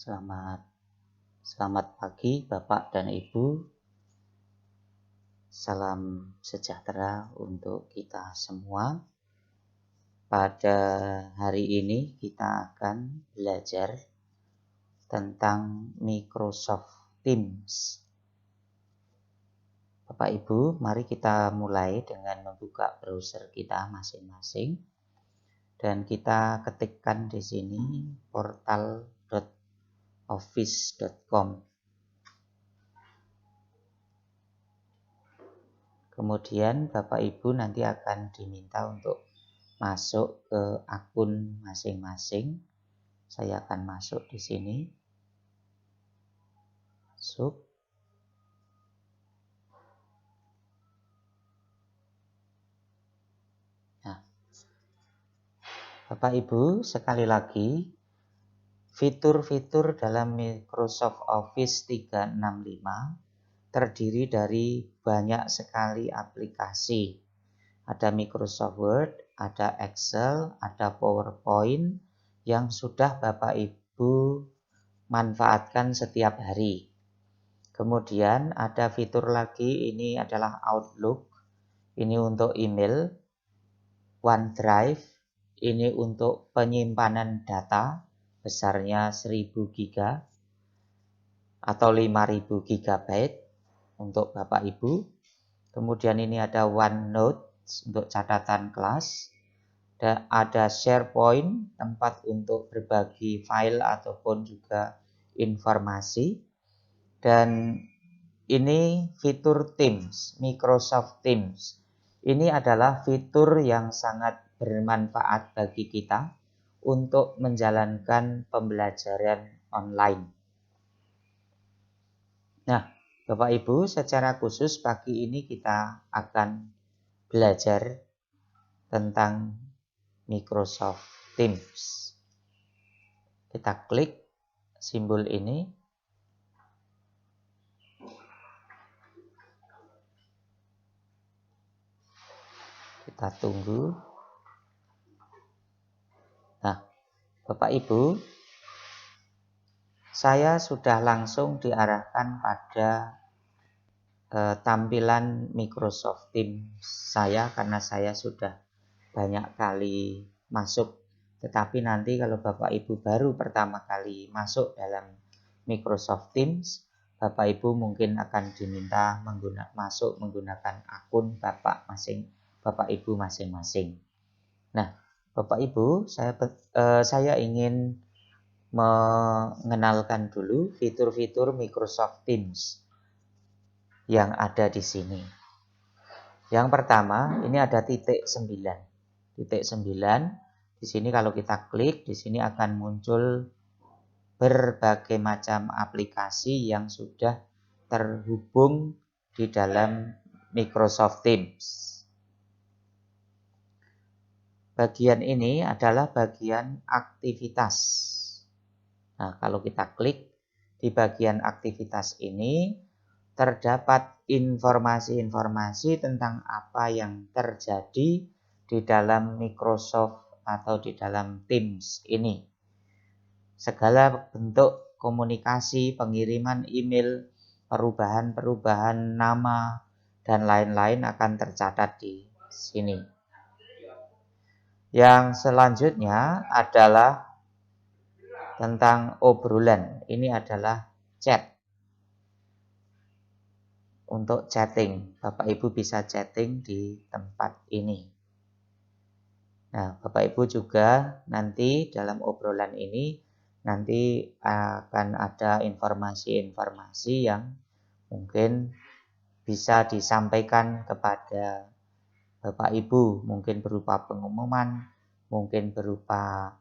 Selamat pagi Bapak dan Ibu. Salam sejahtera untuk kita semua. Pada hari ini kita akan belajar tentang Microsoft Teams. Bapak Ibu, mari kita mulai dengan membuka browser kita masing-masing. Dan kita ketikkan di sini portal.office.com. Kemudian Bapak Ibu nanti akan diminta untuk masuk ke akun masing-masing. Saya akan masuk di sini. Masuk. Nah, Bapak Ibu, sekali lagi, fitur-fitur dalam Microsoft Office 365 terdiri dari banyak sekali aplikasi. Ada Microsoft Word, ada Excel, ada PowerPoint yang sudah Bapak Ibu manfaatkan setiap hari. Kemudian ada fitur lagi, ini adalah Outlook, ini untuk email, OneDrive, ini untuk penyimpanan data besarnya 1000 GB atau 5000 GB untuk Bapak Ibu. Kemudian ini ada OneNote untuk catatan kelas. Dan ada SharePoint, tempat untuk berbagi file ataupun juga informasi. Dan ini fitur Teams, Microsoft Teams. Ini adalah fitur yang sangat bermanfaat bagi kita untuk menjalankan pembelajaran online. Nah, Bapak Ibu, secara khusus pagi ini kita akan belajar tentang Microsoft Teams. Kita klik simbol ini. Kita tunggu. Nah, Bapak Ibu, saya sudah langsung diarahkan pada tampilan Microsoft Teams saya karena saya sudah banyak kali masuk. Tetapi nanti kalau Bapak Ibu baru pertama kali masuk dalam Microsoft Teams, Bapak Ibu mungkin akan diminta masuk menggunakan akun Bapak Ibu masing-masing. Nah, Bapak Ibu, saya ingin mengenalkan dulu fitur-fitur Microsoft Teams yang ada di sini. Yang pertama, ini ada titik 9. Titik 9, di sini kalau kita klik, di sini akan muncul berbagai macam aplikasi yang sudah terhubung di dalam Microsoft Teams. Bagian ini adalah bagian aktivitas. Nah, kalau kita klik di bagian aktivitas ini, terdapat informasi-informasi tentang apa yang terjadi di dalam Microsoft atau di dalam Teams ini. Segala bentuk komunikasi, pengiriman email, perubahan-perubahan nama, dan lain-lain akan tercatat di sini. Yang selanjutnya adalah tentang obrolan. Ini adalah chat. Untuk chatting, Bapak Ibu bisa chatting di tempat ini. Nah, Bapak Ibu juga nanti dalam obrolan ini nanti akan ada informasi-informasi yang mungkin bisa disampaikan kepada Bapak Ibu, mungkin berupa pengumuman, mungkin berupa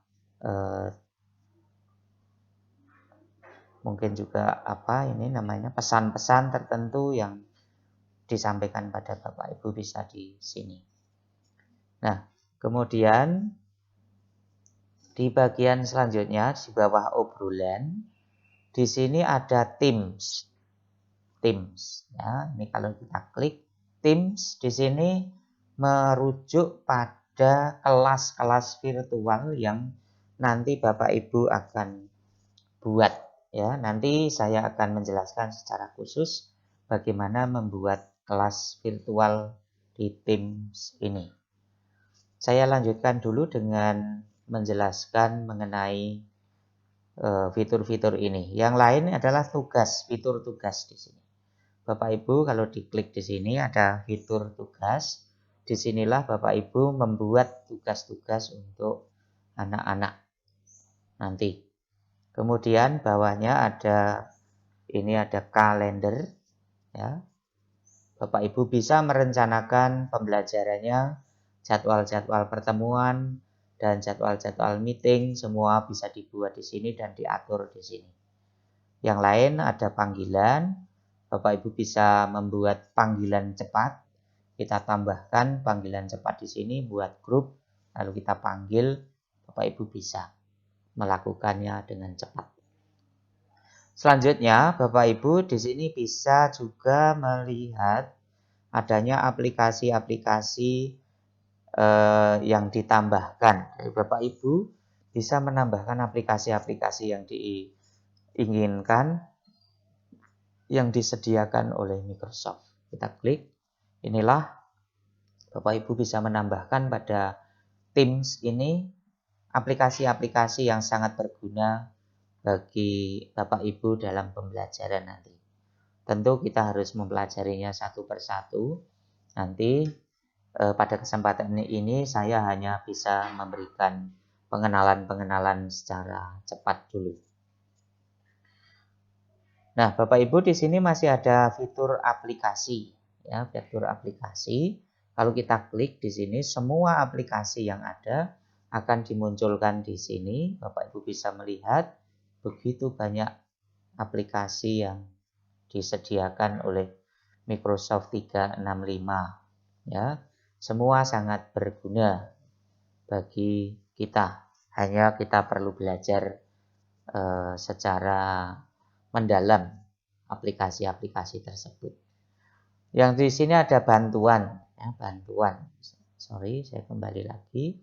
mungkin juga pesan-pesan tertentu yang disampaikan pada Bapak Ibu bisa di sini. Nah, kemudian di bagian selanjutnya di bawah obrolan, di sini ada Teams. Teams, ya. Ini kalau kita klik Teams, di sini merujuk pada kelas-kelas virtual yang nanti Bapak Ibu akan buat. Ya, nanti saya akan menjelaskan secara khusus bagaimana membuat kelas virtual di Teams ini. Saya lanjutkan dulu dengan menjelaskan mengenai fitur-fitur ini. Yang lain adalah tugas, fitur tugas di sini. Bapak Ibu kalau diklik di sini ada fitur tugas. Disinilah Bapak Ibu membuat tugas-tugas untuk anak-anak nanti. Kemudian bawahnya ada kalender ya. Bapak Ibu bisa merencanakan pembelajarannya, jadwal-jadwal pertemuan dan jadwal-jadwal meeting semua bisa dibuat di sini dan diatur di sini. Yang lain ada panggilan. Bapak Ibu bisa membuat panggilan cepat. Kita tambahkan panggilan cepat di sini buat grup lalu kita panggil, Bapak Ibu bisa melakukannya dengan cepat. Selanjutnya, Bapak Ibu di sini bisa juga melihat adanya aplikasi-aplikasi yang ditambahkan. Bapak Ibu bisa menambahkan aplikasi-aplikasi yang diinginkan yang disediakan oleh Microsoft. Kita klik, inilah Bapak Ibu bisa menambahkan pada Teams ini aplikasi-aplikasi yang sangat berguna bagi Bapak Ibu dalam pembelajaran nanti. Tentu kita harus mempelajarinya satu persatu. Nanti pada kesempatan ini saya hanya bisa memberikan pengenalan-pengenalan secara cepat dulu. Nah, Bapak Ibu di sini masih ada fitur aplikasi, ya, fitur aplikasi. Kalau kita klik di sini, semua aplikasi yang ada akan dimunculkan di sini. Bapak Ibu bisa melihat begitu banyak aplikasi yang disediakan oleh Microsoft 365. Ya, semua sangat berguna bagi kita. Hanya kita perlu belajar secara mendalam aplikasi-aplikasi tersebut. Yang di sini ada bantuan, ya, bantuan. Sorry, saya kembali lagi.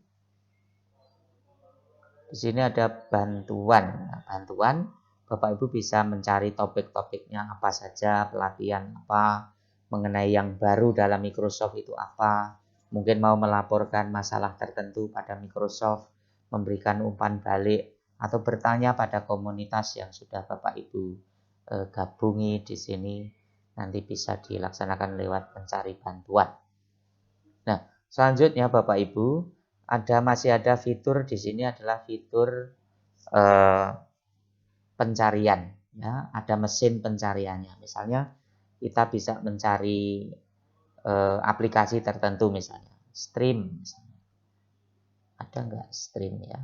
Di sini ada bantuan. Nah, bantuan, Bapak Ibu bisa mencari topik-topiknya apa saja, pelatihan apa, mengenai yang baru dalam Microsoft itu apa. Mungkin mau melaporkan masalah tertentu pada Microsoft, memberikan umpan balik, atau bertanya pada komunitas yang sudah Bapak Ibu gabungi di sini. Nanti bisa dilaksanakan lewat mencari bantuan. Nah, selanjutnya Bapak Ibu, masih ada fitur di sini adalah fitur pencarian, ya, ada mesin pencariannya. Misalnya kita bisa mencari aplikasi tertentu, misalnya stream, misalnya. Ada nggak stream ya?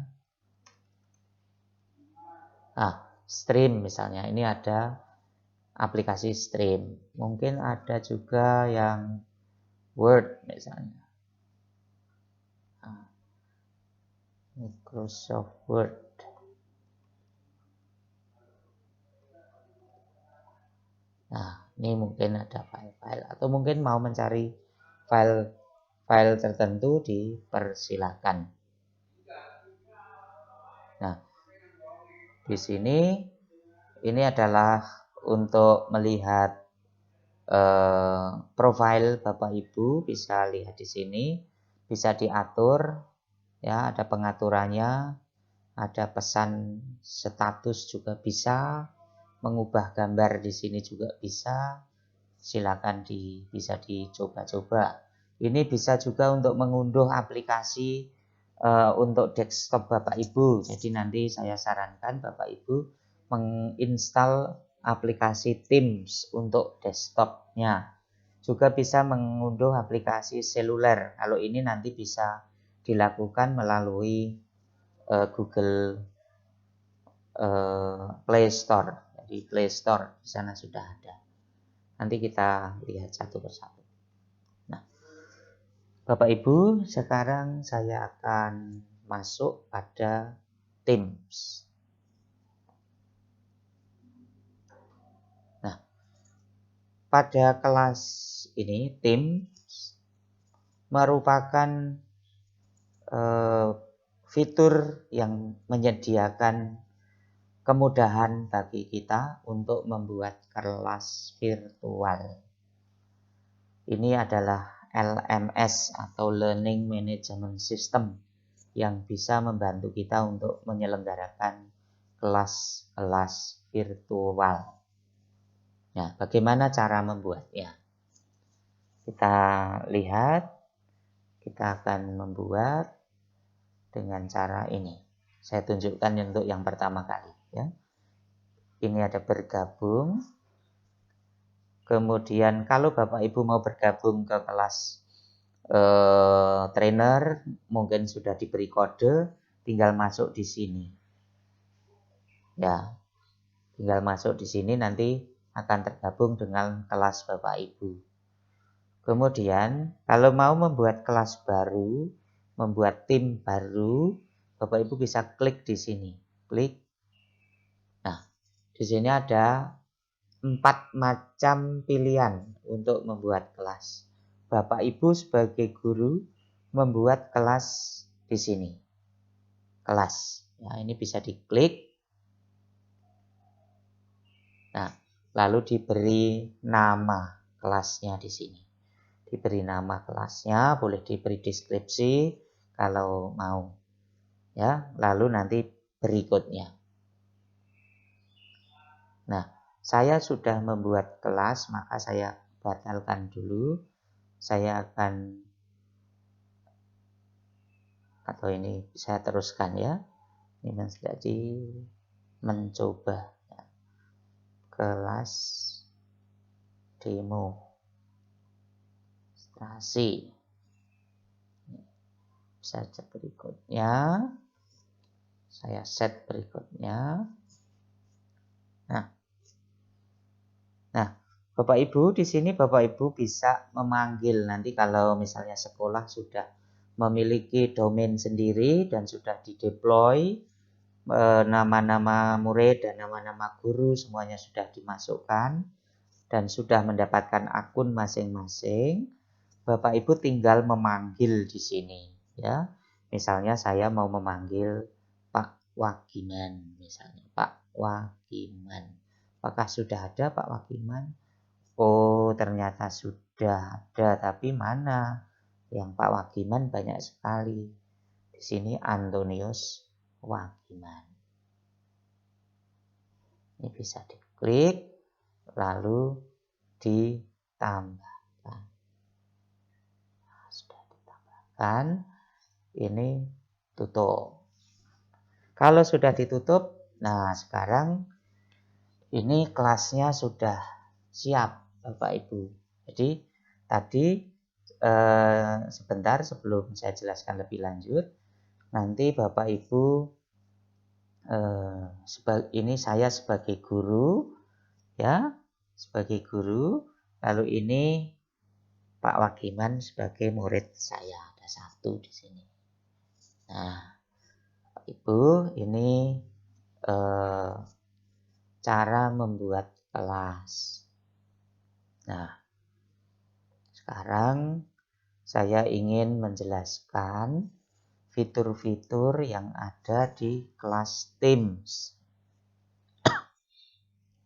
Stream misalnya, ini ada aplikasi stream. Mungkin ada juga yang Word misalnya. Microsoft Word. Nah, ini mungkin ada file-file atau mungkin mau mencari file tertentu dipersilakan. Nah, di sini ini adalah untuk melihat profil Bapak Ibu, bisa lihat di sini, bisa diatur, ya, ada pengaturannya, ada pesan status juga bisa, mengubah gambar di sini juga bisa. Silakan bisa dicoba-coba. Ini bisa juga untuk mengunduh aplikasi untuk desktop Bapak Ibu. Jadi nanti saya sarankan Bapak Ibu menginstal aplikasi Teams untuk desktopnya. Juga bisa mengunduh aplikasi seluler. Kalau ini nanti bisa dilakukan melalui Google Play Store. Jadi Play Store di sana sudah ada. Nanti kita lihat satu persatu. Nah, Bapak Ibu, sekarang saya akan masuk pada Teams. Nah, pada kelas ini Teams merupakan fitur yang menyediakan kemudahan bagi kita untuk membuat kelas virtual. Ini adalah LMS atau Learning Management System yang bisa membantu kita untuk menyelenggarakan kelas-kelas virtual. Nah, bagaimana cara membuatnya? Kita lihat, kita akan membuat dengan cara ini. Saya tunjukkan untuk yang pertama kali. Ya. Ini ada bergabung. Kemudian kalau Bapak Ibu mau bergabung ke kelas trainer, mungkin sudah diberi kode, tinggal masuk di sini. Ya, tinggal masuk di sini nanti akan tergabung dengan kelas Bapak Ibu. Kemudian kalau mau membuat kelas baru, membuat tim baru, Bapak Ibu bisa klik di sini. Klik. Nah, di sini ada 4 macam pilihan untuk membuat kelas. Bapak Ibu sebagai guru membuat kelas di sini. Kelas. Ya, ini bisa diklik. Nah, lalu diberi nama kelasnya di sini. Diberi nama kelasnya, boleh diberi deskripsi kalau mau. Ya, lalu nanti berikutnya. Nah, saya sudah membuat kelas, maka saya batalkan dulu. Saya akan, atau ini saya teruskan ya. Ini menjadi mencoba ya. Kelas demonstrasi. Bisa cek berikutnya. Saya set berikutnya. Nah, Bapak Ibu di sini Bapak Ibu bisa memanggil nanti kalau misalnya sekolah sudah memiliki domain sendiri dan sudah dideploy, nama-nama murid dan nama-nama guru semuanya sudah dimasukkan dan sudah mendapatkan akun masing-masing. Bapak Ibu tinggal memanggil di sini ya. Misalnya saya mau memanggil Pak Wagiman misalnya, Pak Wagiman. Apakah sudah ada Pak Wagiman? Oh, ternyata sudah ada, tapi mana? Yang Pak Wagiman banyak sekali. Di sini Antonius Wagiman. Ini bisa diklik, lalu ditambahkan. Nah, sudah ditambahkan, ini tutup. Kalau sudah ditutup, nah sekarang ini kelasnya sudah siap Bapak Ibu. Jadi tadi sebentar sebelum saya jelaskan lebih lanjut, nanti Bapak Ibu ini saya sebagai guru ya, sebagai guru, lalu ini Pak Wagiman sebagai murid saya, ada satu di sini. Nah, Bapak Ibu ini cara membuat kelas. Nah, sekarang saya ingin menjelaskan fitur-fitur yang ada di kelas Teams.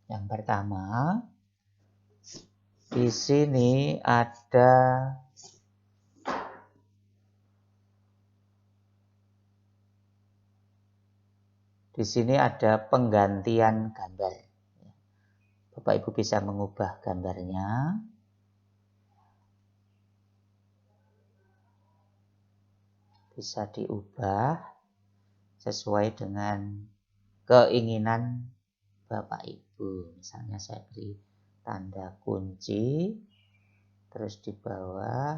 Yang pertama, di sini ada penggantian gambar. Bapak Ibu bisa mengubah gambarnya. Bisa diubah sesuai dengan keinginan Bapak Ibu. Misalnya saya beri tanda kunci, terus di bawah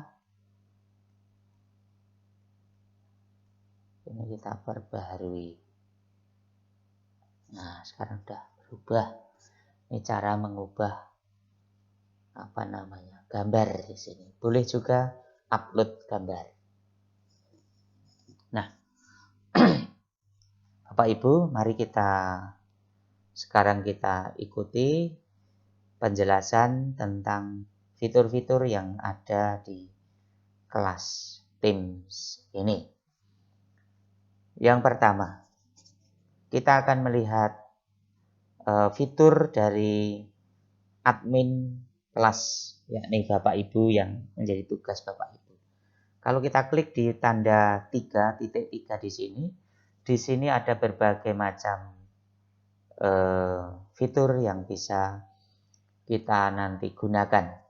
ini kita perbaharui. Nah, sekarang sudah berubah. Ini cara mengubah gambar di sini. Boleh juga upload gambar. Nah, Bapak Ibu, mari sekarang kita ikuti penjelasan tentang fitur-fitur yang ada di kelas Teams ini. Yang pertama, kita akan melihat fitur dari admin kelas, yakni Bapak Ibu yang menjadi tugas Bapak Ibu. Kalau kita klik di tanda 3.3 di sini ada berbagai macam fitur yang bisa kita nanti gunakan.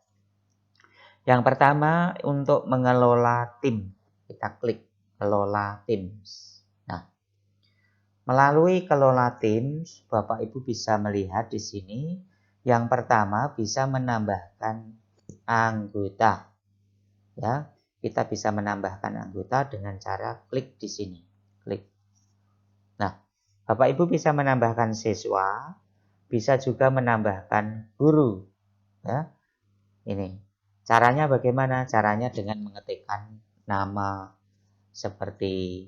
Yang pertama untuk mengelola tim, kita klik kelola Teams. Nah, melalui kelola Teams, Bapak Ibu bisa melihat di sini. Yang pertama bisa menambahkan anggota. Ya, kita bisa menambahkan anggota dengan cara klik di sini. Klik. Nah, Bapak Ibu bisa menambahkan siswa, bisa juga menambahkan guru. Ya, ini. Caranya bagaimana? Caranya dengan mengetikkan nama seperti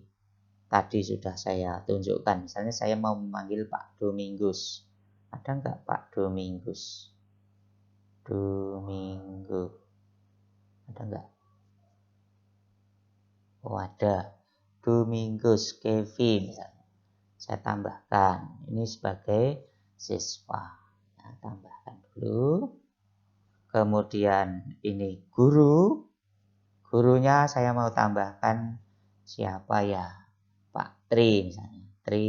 tadi sudah saya tunjukkan. Misalnya saya mau memanggil Pak Domingus. Ada nggak Pak Domingus? Domingo. Ada nggak? Oh ada. Domingus Kevin. Saya tambahkan. Ini sebagai siswa. Nah, tambahkan dulu. Kemudian ini guru. Gurunya saya mau tambahkan siapa ya? Pak Tri misalnya. Tri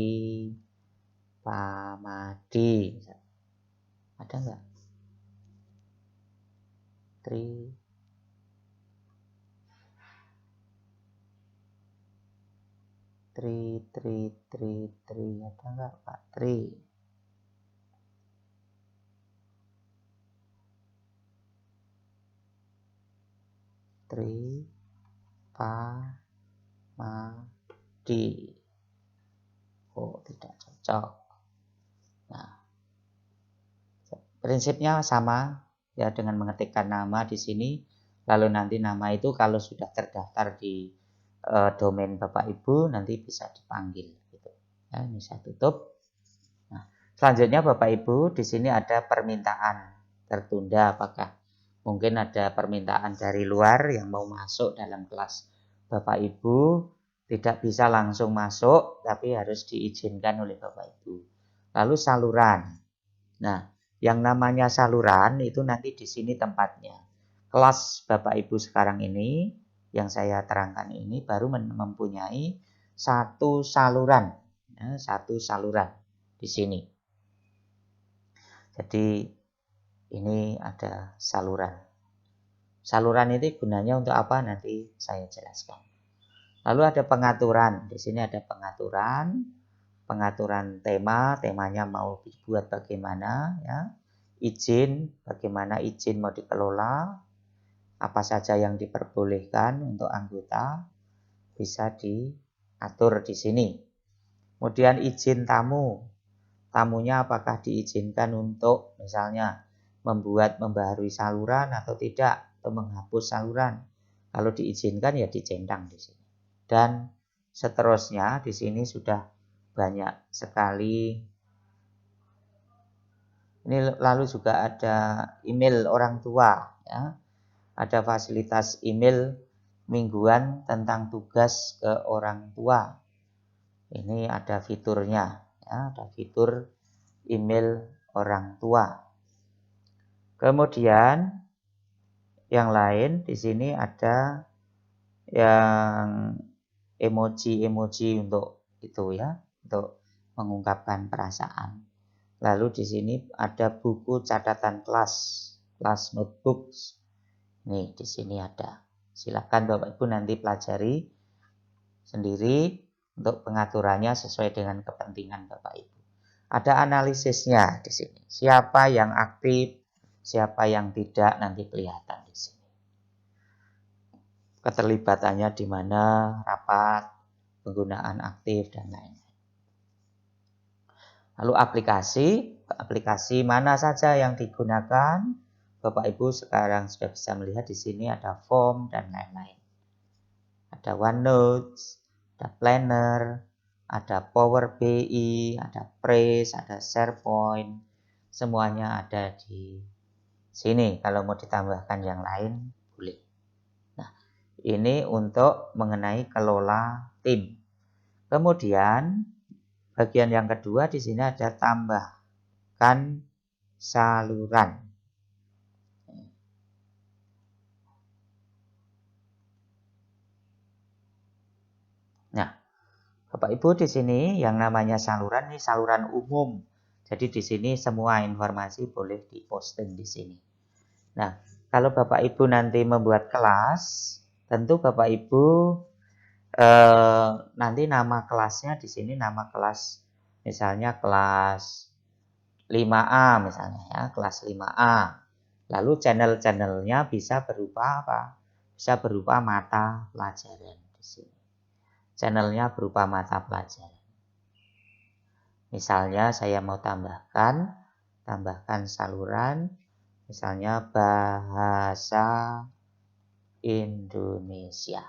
Pamadi misalnya. Ada nggak? Tri ada nggak Pak Tri? Tri Pamadi. Oh, tidak cocok. Nah, prinsipnya sama ya dengan mengetikkan nama di sini. Lalu nanti nama itu kalau sudah terdaftar di domain Bapak Ibu nanti bisa dipanggil. Gitu. Ya, ini saya tutup. Nah, selanjutnya Bapak Ibu di sini ada permintaan tertunda. Apakah mungkin ada permintaan dari luar yang mau masuk dalam kelas Bapak Ibu, tidak bisa langsung masuk, tapi harus diizinkan oleh Bapak Ibu. Lalu saluran. Nah, yang namanya saluran itu nanti di sini tempatnya. Kelas Bapak Ibu sekarang ini, yang saya terangkan ini baru mempunyai satu saluran. Ya, satu saluran di sini. Jadi ini ada saluran. Saluran ini gunanya untuk apa? Nanti saya jelaskan. Lalu ada pengaturan. Di sini ada pengaturan tema, temanya mau dibuat bagaimana ya. Izin, bagaimana izin mau dikelola, apa saja yang diperbolehkan untuk anggota bisa diatur di sini. Kemudian izin tamu. Tamunya apakah diizinkan untuk misalnya membaharui saluran atau tidak, atau menghapus saluran. Kalau diizinkan ya dicentang di sini. Dan seterusnya di sini sudah banyak sekali. Ini lalu juga ada email orang tua ya. Ada fasilitas email mingguan tentang tugas ke orang tua. Ini ada fiturnya ya, ada fitur email orang tua. Kemudian yang lain di sini ada yang emoji-emoji untuk itu ya, untuk mengungkapkan perasaan. Lalu di sini ada buku catatan kelas notebooks. Nih di sini ada. Silakan Bapak Ibu nanti pelajari sendiri untuk pengaturannya sesuai dengan kepentingan Bapak Ibu. Ada analisisnya di sini. Siapa yang aktif, siapa yang tidak nanti kelihatan di sini. Keterlibatannya di mana, rapat, penggunaan aktif dan lain-lain. Lalu aplikasi mana saja yang digunakan? Bapak Ibu sekarang sudah bisa melihat di sini ada form dan lain-lain. Ada OneNote, ada Planner, ada Power BI, ada Praise, ada SharePoint. Semuanya ada di sini. Kalau mau ditambahkan yang lain, boleh. Nah, ini untuk mengenai kelola tim. Kemudian, bagian yang kedua di sini ada tambahkan menambahkan saluran. Nah, Bapak Ibu di sini yang namanya saluran ini saluran umum. Jadi di sini semua informasi boleh diposting di sini. Nah, kalau Bapak Ibu nanti membuat kelas, tentu Bapak Ibu nanti nama kelasnya di sini nama kelas misalnya kelas 5A misalnya ya, kelas 5A. Lalu channel-channelnya bisa berupa apa? Bisa berupa mata pelajaran di sini. Channelnya berupa mata pelajaran. Misalnya saya mau tambahkan saluran, misalnya bahasa Indonesia.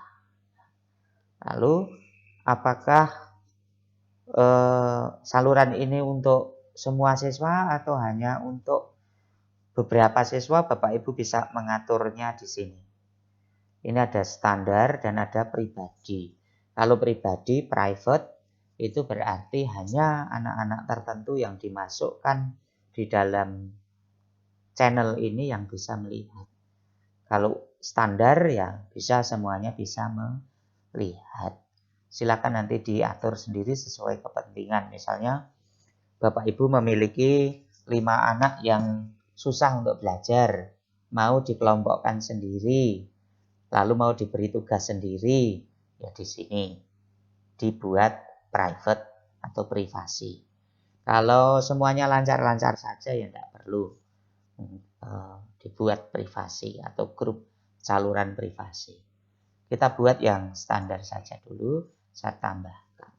Lalu apakah saluran ini untuk semua siswa atau hanya untuk beberapa siswa? Bapak Ibu bisa mengaturnya di sini. Ini ada standar dan ada pribadi. Kalau pribadi, private, itu berarti hanya anak-anak tertentu yang dimasukkan di dalam channel ini yang bisa melihat. Kalau standar ya bisa semuanya bisa melihat. Silakan nanti diatur sendiri sesuai kepentingan. Misalnya Bapak Ibu memiliki 5 anak yang susah untuk belajar, mau dikelompokkan sendiri, lalu mau diberi tugas sendiri, ya di sini dibuat private atau privasi. Kalau semuanya lancar-lancar saja ya tidak perlu dibuat privasi atau grup saluran privasi. Kita buat yang standar saja dulu, saya tambahkan.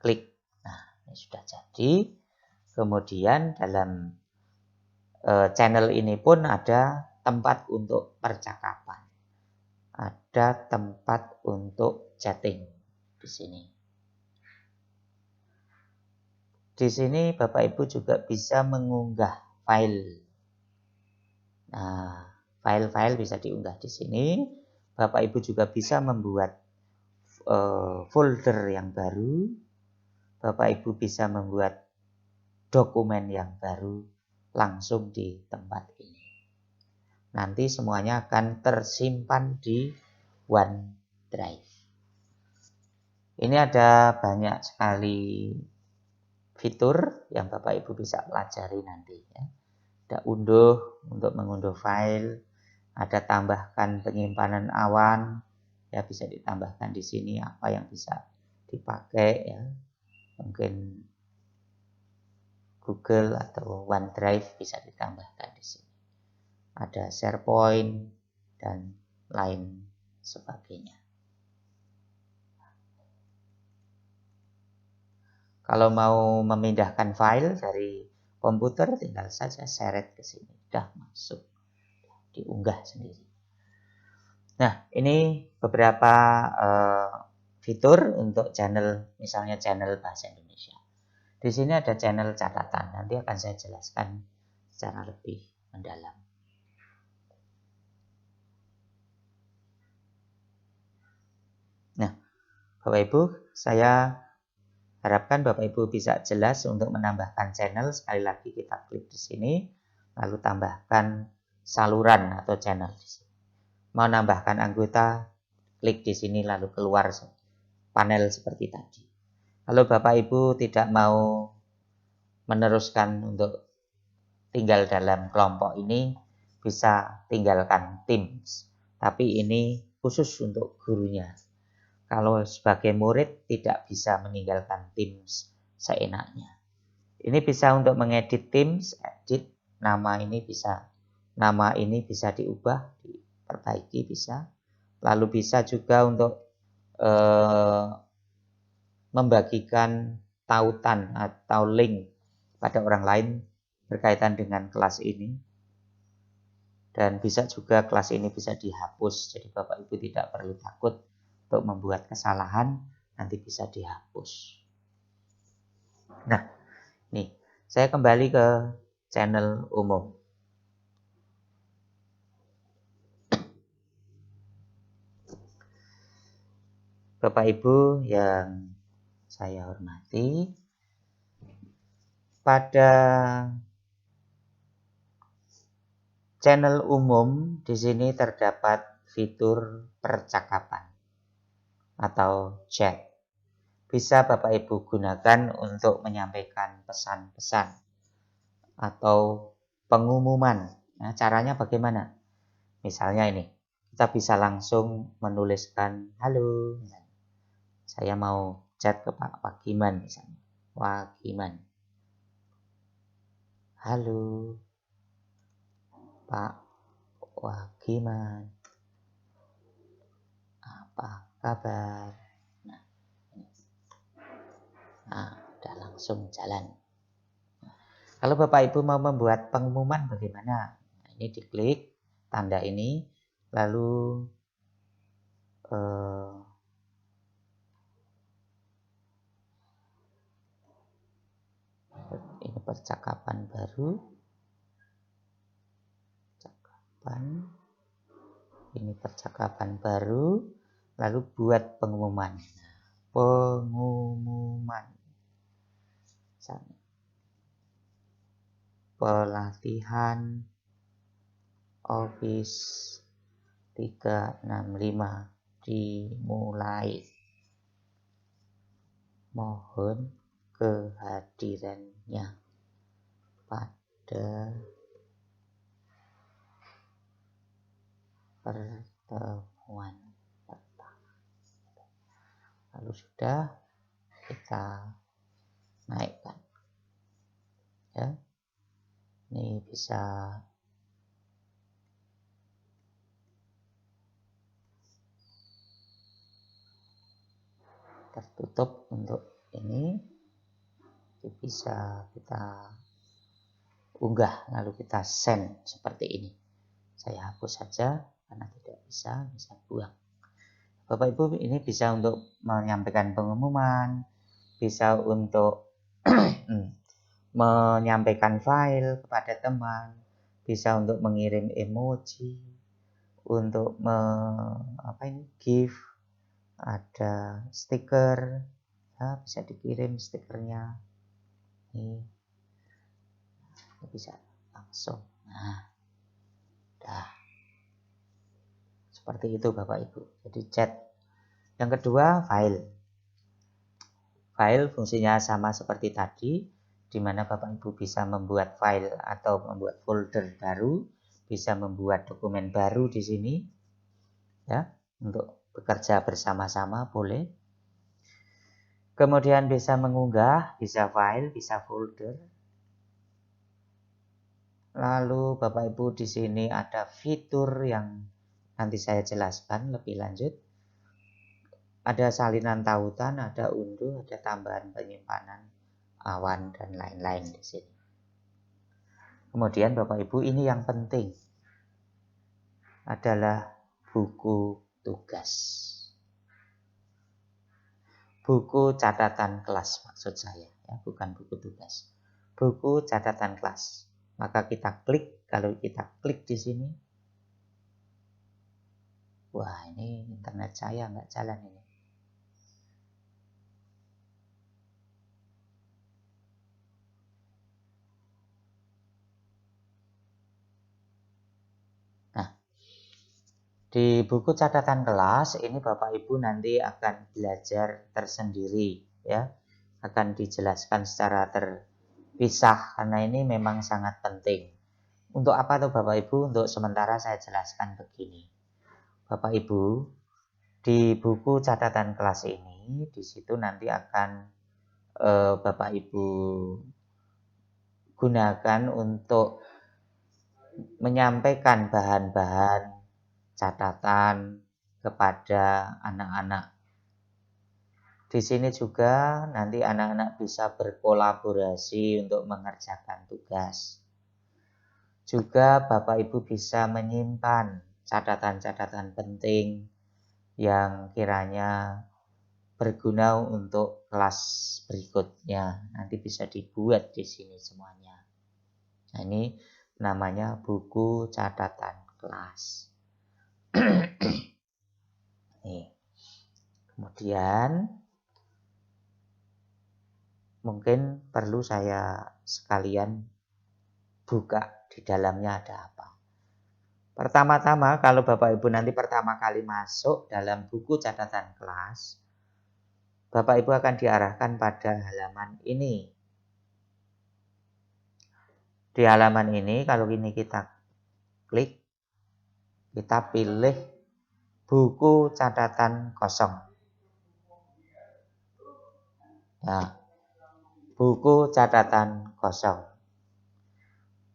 Klik. Nah, ini sudah jadi. Kemudian dalam channel ini pun ada tempat untuk percakapan. Ada tempat untuk chatting di sini. Di sini Bapak Ibu juga bisa mengunggah file. Nah, file-file bisa diunggah di sini. Bapak Ibu juga bisa membuat folder yang baru. Bapak Ibu bisa membuat dokumen yang baru langsung di tempat ini. Nanti semuanya akan tersimpan di OneDrive. Ini ada banyak sekali fitur yang Bapak Ibu bisa pelajari nanti ya. Ada unduh untuk mengunduh file, ada tambahkan penyimpanan awan, ya bisa ditambahkan di sini apa yang bisa dipakai ya. Mungkin Google atau OneDrive bisa ditambahkan di sini. Ada SharePoint dan lain sebagainya. Kalau mau memindahkan file dari komputer tinggal saja seret ke sini, sudah masuk, diunggah sendiri. Nah, ini beberapa fitur untuk channel, misalnya channel bahasa Indonesia. Di sini ada channel catatan, nanti akan saya jelaskan secara lebih mendalam. Nah, Bapak Ibu, saya harapkan Bapak Ibu bisa jelas untuk menambahkan channel. Sekali lagi kita klik di sini, lalu tambahkan saluran atau channel di sini. Mau nambahkan anggota, klik di sini lalu keluar panel seperti tadi. Kalau Bapak Ibu tidak mau meneruskan untuk tinggal dalam kelompok ini, bisa tinggalkan Teams. Tapi ini khusus untuk gurunya. Kalau sebagai murid tidak bisa meninggalkan Teams seenaknya. Ini bisa untuk mengedit Teams, edit nama ini bisa diubah, diperbaiki bisa. Lalu bisa juga untuk membagikan tautan atau link pada orang lain berkaitan dengan kelas ini. Dan bisa juga kelas ini bisa dihapus. Jadi Bapak Ibu tidak perlu takut untuk membuat kesalahan, nanti bisa dihapus. Nah, nih, saya kembali ke channel umum. Bapak Ibu yang saya hormati, pada channel umum di sini terdapat fitur percakapan atau chat. Bisa Bapak Ibu gunakan untuk menyampaikan pesan-pesan atau pengumuman. Nah, caranya bagaimana? Misalnya ini, kita bisa langsung menuliskan, halo, saya mau chat ke Pak Wagiman misalnya. Wagiman. Halo, Pak Wagiman. Apa kabar? Nah, udah langsung jalan. Kalau Bapak Ibu mau membuat pengumuman bagaimana? Nah, ini diklik tanda ini, lalu ini percakapan baru. Ini percakapan baru, lalu buat pengumuman. Pengumuman. Pelatihan Office 365 dimulai. Mohon kehadirannya pada pertemuan pertama. Lalu sudah kita naikkan. Ya. Ini bisa tertutup untuk ini. Bisa kita unggah lalu kita send seperti ini. Saya hapus saja karena tidak bisa buang. Bapak Ibu, ini bisa untuk menyampaikan pengumuman, bisa untuk menyampaikan file kepada teman, bisa untuk mengirim emoji, untuk gift, ada stiker, ya, bisa dikirim stikernya. Ini bisa langsung. Nah, dah. Seperti itu Bapak Ibu. Jadi chat. Yang kedua, file. File fungsinya sama seperti tadi, di mana Bapak Ibu bisa membuat file atau membuat folder baru, bisa membuat dokumen baru di sini, ya, untuk bekerja bersama-sama boleh. Kemudian bisa mengunggah, bisa file, bisa folder. Lalu Bapak Ibu di sini ada fitur yang nanti saya jelaskan lebih lanjut. Ada salinan tautan, ada unduh, ada tambahan penyimpanan awan dan lain-lain di sini. Kemudian Bapak Ibu, ini yang penting adalah buku tugas. Buku catatan kelas maksud saya, ya, bukan buku tugas. Buku catatan kelas. Maka kita klik, kalau kita klik di sini, wah ini internet saya nggak jalan ini. Nah, di buku catatan kelas ini Bapak Ibu nanti akan belajar tersendiri, ya. Akan dijelaskan secara terpisah karena ini memang sangat penting. Untuk apa tuh Bapak Ibu? Untuk sementara saya jelaskan begini. Bapak Ibu, di buku catatan kelas ini, di situ nanti akan Bapak Ibu gunakan untuk menyampaikan bahan-bahan catatan kepada anak-anak. Di sini juga nanti anak-anak bisa berkolaborasi untuk mengerjakan tugas. Juga Bapak Ibu bisa menyimpan catatan-catatan penting yang kiranya berguna untuk kelas berikutnya. Nanti bisa dibuat di sini semuanya. Nah, ini namanya buku catatan kelas. Nih. Kemudian mungkin perlu saya sekalian buka di dalamnya ada apa. Pertama-tama kalau Bapak Ibu nanti pertama kali masuk dalam buku catatan kelas, Bapak Ibu akan diarahkan pada halaman ini. Di halaman ini kalau ini kita klik, kita pilih buku catatan kosong. Nah, buku catatan kosong.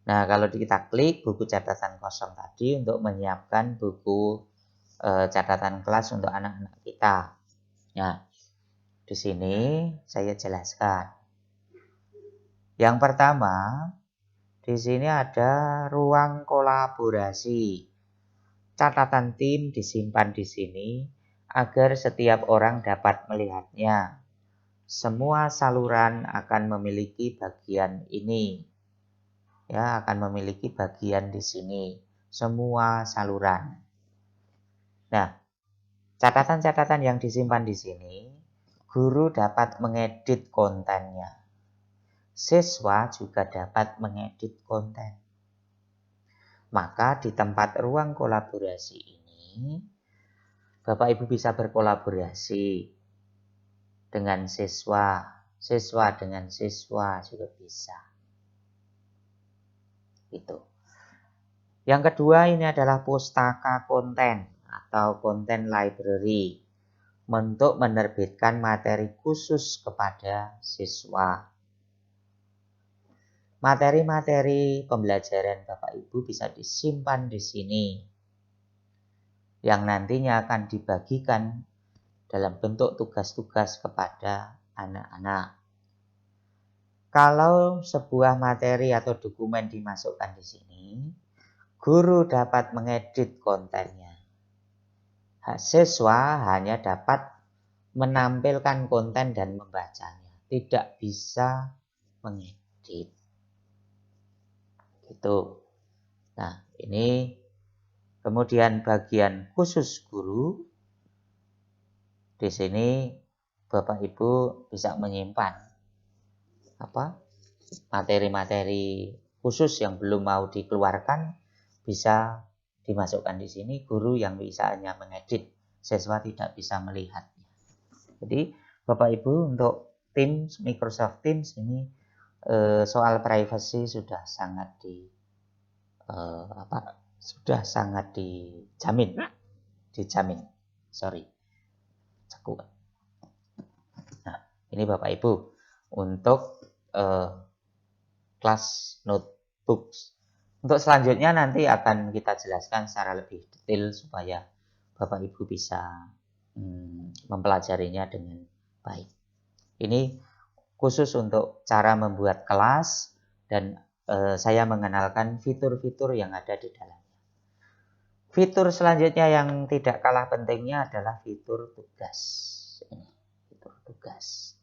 Nah, kalau kita klik buku catatan kosong tadi untuk menyiapkan buku catatan kelas untuk anak-anak kita. Nah, di sini saya jelaskan. Yang pertama, di sini ada ruang kolaborasi. Catatan tim disimpan di sini agar setiap orang dapat melihatnya. Semua saluran akan memiliki bagian ini. Ya, akan memiliki bagian di sini. Semua saluran. Nah, catatan-catatan yang disimpan di sini, guru dapat mengedit kontennya. Siswa juga dapat mengedit konten. Maka di tempat ruang kolaborasi ini, Bapak Ibu bisa berkolaborasi dengan siswa, siswa dengan siswa juga bisa. Itu. Yang kedua ini adalah pustaka konten atau content library untuk menerbitkan materi khusus kepada siswa. Materi-materi pembelajaran Bapak Ibu bisa disimpan di sini yang nantinya akan dibagikan dalam bentuk tugas-tugas kepada anak-anak. Kalau sebuah materi atau dokumen dimasukkan di sini, guru dapat mengedit kontennya. Siswa hanya dapat menampilkan konten dan membacanya, tidak bisa mengedit. Gitu. Nah, ini kemudian bagian khusus guru. Di sini Bapak Ibu bisa menyimpan materi-materi khusus yang belum mau dikeluarkan bisa dimasukkan di sini. Guru yang bisa hanya mengedit, siswa tidak bisa melihatnya. Jadi Bapak Ibu untuk Teams, Microsoft Teams ini soal privacy sudah sangat dijamin. Nah, ini Bapak Ibu untuk kelas notebooks. Untuk selanjutnya nanti akan kita jelaskan secara lebih detail supaya Bapak Ibu bisa mempelajarinya dengan baik. Ini khusus untuk cara membuat kelas dan saya mengenalkan fitur-fitur yang ada di dalamnya. Fitur selanjutnya yang tidak kalah pentingnya adalah fitur tugas. Ini fitur tugas.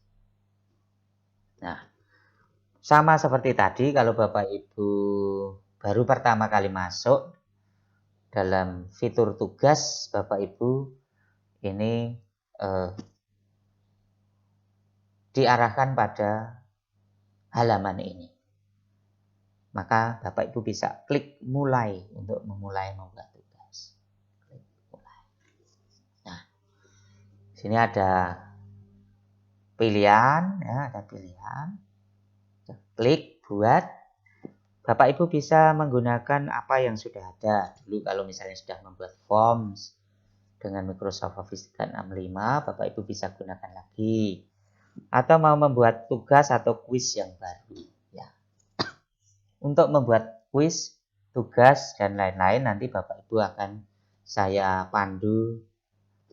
Nah, sama seperti tadi kalau Bapak Ibu baru pertama kali masuk dalam fitur tugas, Bapak Ibu ini diarahkan pada halaman ini. Maka Bapak Ibu bisa klik mulai untuk memulai membuat tugas. Klik mulai. Nah, sini ada pilihan, ya, ada pilihan. Klik buat. Bapak Ibu bisa menggunakan apa yang sudah ada. Dulu kalau misalnya sudah membuat forms dengan Microsoft Office 365, Bapak Ibu bisa gunakan lagi. Atau mau membuat tugas atau kuis yang baru. Ya. Untuk membuat kuis, tugas, dan lain-lain nanti Bapak Ibu akan saya pandu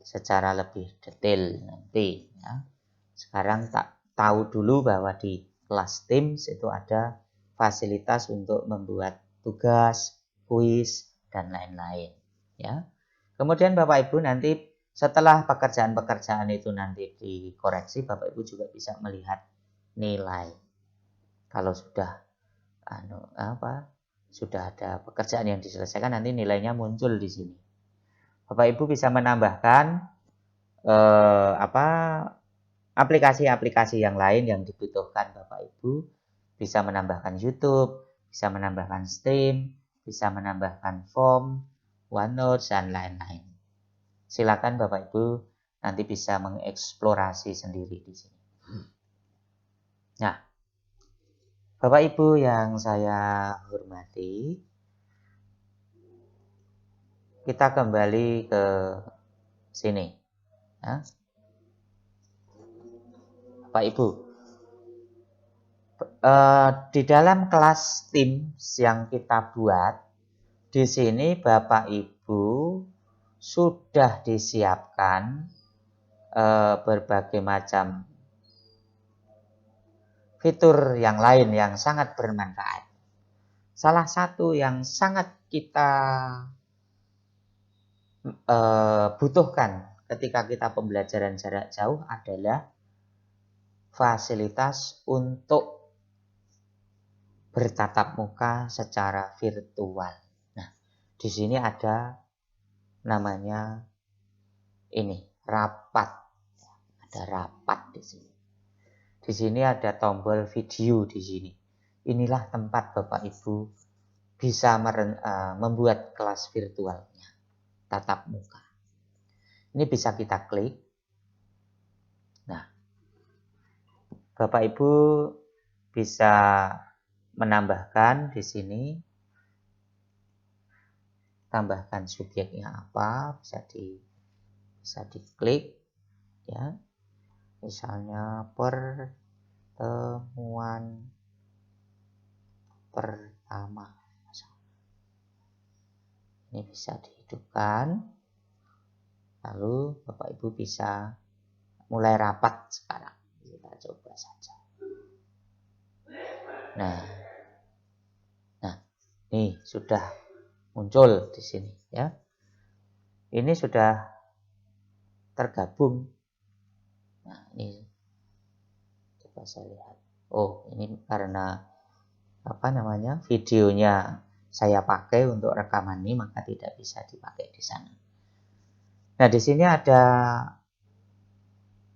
secara lebih detail nanti. Ya. Sekarang tak tahu dulu bahwa di kelas Teams itu ada fasilitas untuk membuat tugas, kuis, dan lain-lain. Ya. Kemudian Bapak Ibu nanti setelah pekerjaan-pekerjaan itu nanti dikoreksi, Bapak Ibu juga bisa melihat nilai. Kalau sudah sudah ada pekerjaan yang diselesaikan, nanti nilainya muncul di sini. Bapak Ibu bisa menambahkan aplikasi-aplikasi yang lain yang dibutuhkan Bapak Ibu, bisa menambahkan YouTube, bisa menambahkan Steam, bisa menambahkan Form, OneNote, dan lain-lain. Silakan Bapak Ibu nanti bisa mengeksplorasi sendiri di sini. Nah, Bapak Ibu yang saya hormati, kita kembali ke sini. Ya. Bapak Ibu, di dalam kelas Teams yang kita buat, di sini Bapak Ibu sudah disiapkan berbagai macam fitur yang lain yang sangat bermanfaat. Salah satu yang sangat kita butuhkan ketika kita pembelajaran jarak jauh adalah fasilitas untuk bertatap muka secara virtual. Nah, di sini ada namanya ini rapat. Ada rapat di sini. Di sini ada tombol video di sini. Inilah tempat Bapak Ibu bisa membuat kelas virtualnya, tatap muka. Ini bisa kita klik. Nah, Bapak Ibu bisa menambahkan di sini, tambahkan subjeknya apa, bisa diklik, ya. Misalnya pertemuan pertama. Ini bisa dihidupkan. Lalu Bapak Ibu bisa mulai rapat sekarang. Kita coba saja. Nah, ini sudah muncul di sini, ya. Ini sudah tergabung. Nah, ini coba saya lihat. Oh, ini karena videonya saya pakai untuk rekaman ini, maka tidak bisa dipakai di sana. Nah, di sini ada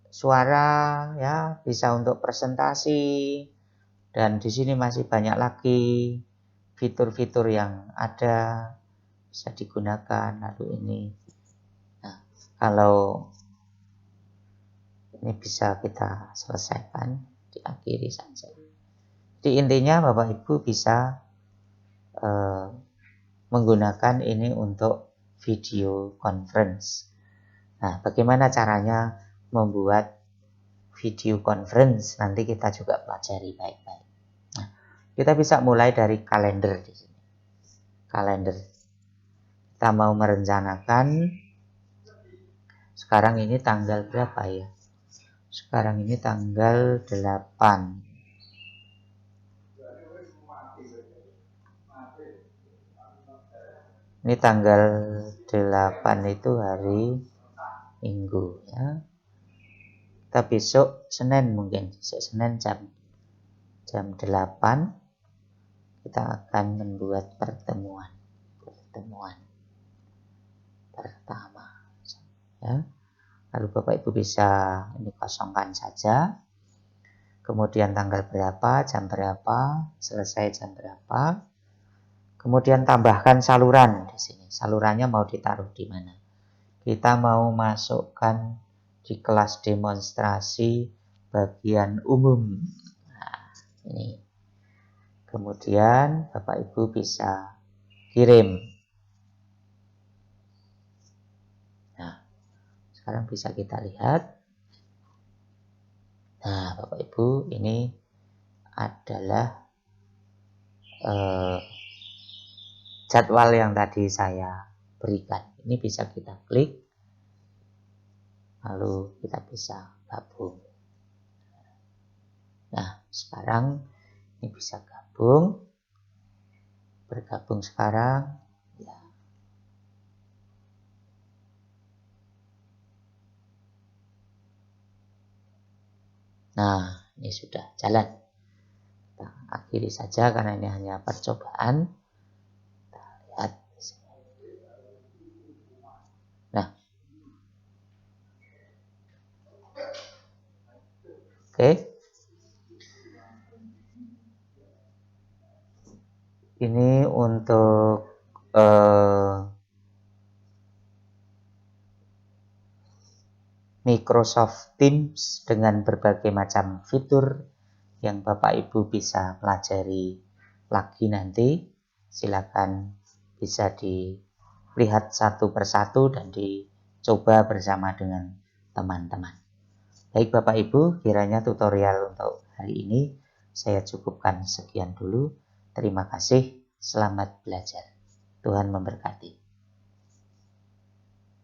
suara, ya, bisa untuk presentasi, dan di sini masih banyak lagi fitur-fitur yang ada bisa digunakan. Lalu ini, nah, kalau ini bisa kita selesaikan, diakhiri saja. Di intinya Bapak Ibu bisa menggunakan ini untuk video conference. Nah, bagaimana caranya membuat video conference? Nanti kita juga pelajari baik-baik. Nah, kita bisa mulai dari kalender di sini. Kalender. Kita mau merencanakan sekarang ini tanggal berapa ya? Sekarang ini tanggal 8. Ini tanggal 8 itu hari Minggu, ya. Kita besok Senin mungkin. Besok Senin jam 8 kita akan membuat pertemuan pertama, ya. Lalu Bapak Ibu bisa ini kosongkan saja. Kemudian tanggal berapa, jam berapa, selesai jam berapa. Kemudian tambahkan saluran di sini. Salurannya mau ditaruh di mana? Kita mau masukkan di kelas demonstrasi bagian umum. Nah, ini. Kemudian Bapak Ibu bisa kirim. Nah, sekarang bisa kita lihat. Nah, Bapak Ibu, ini adalah jadwal yang tadi saya berikan. Ini bisa kita klik, lalu kita bisa gabung. Nah, sekarang ini bisa bergabung sekarang. Ya. Nah, ini sudah jalan. Kita akhiri saja karena ini hanya percobaan. Kita lihat. Nah, Oke. Ini untuk Microsoft Teams dengan berbagai macam fitur yang Bapak Ibu bisa pelajari lagi nanti. Silakan bisa dilihat satu persatu dan dicoba bersama dengan teman-teman. Baik Bapak Ibu, kiranya tutorial untuk hari ini saya cukupkan sekian dulu. Terima kasih, selamat belajar. Tuhan memberkati.